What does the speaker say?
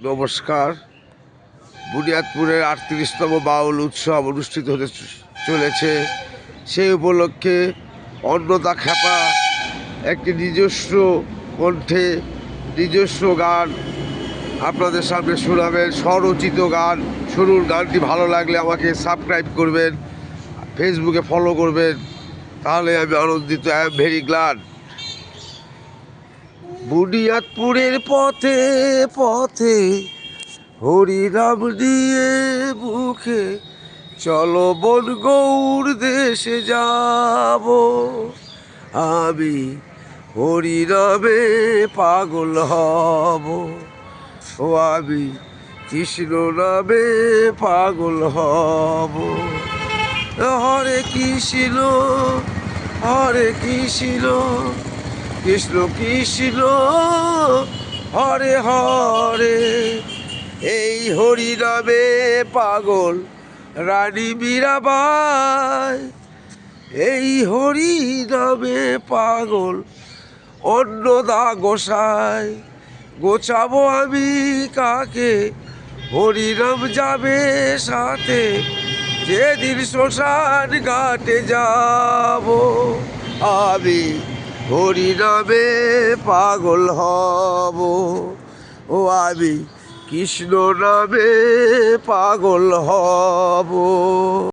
নমস্কার। বুনিয়াদপুরের ৩৮তম বাউল উৎসব অনুষ্ঠিত হতে চলেছে। সেই উপলক্ষে অন্নদা খ্যাপা একটি নিজস্ব কণ্ঠে নিজস্ব গান আপনাদের সামনে শোনাবেন, স্বরচিত গান। শুনুন, গানটি ভালো লাগলে আমাকে সাবস্ক্রাইব করবেন, ফেসবুকে ফলো করবেন, তাহলে আমি আনন্দিত। I am very glad. বুনিয়াদপুরের পথে পথে হরিনাম দিয়ে মুখে চলো বন গৌর দেশে যাব। আমি হরিনামে পাগল হব, ও আমি কৃষ্ণ নামে পাগল হব। হরে কৃষ্ণ হরে কৃষ্ণ কৃষ্ণ কৃষ্ণ হরে হরে। এই হরি নামে পাগল রানী মীরাবাই, এই হরি নামে পাগল অন্নদা গোসাই। গোছাবো আমি কাকে, হরিনাম যাবে সাথে, যেদিন শ্মশান ঘাটে যাব। আমি হরিনামে পাগল হব, ও আমি কৃষ্ণ নামে পাগল হব।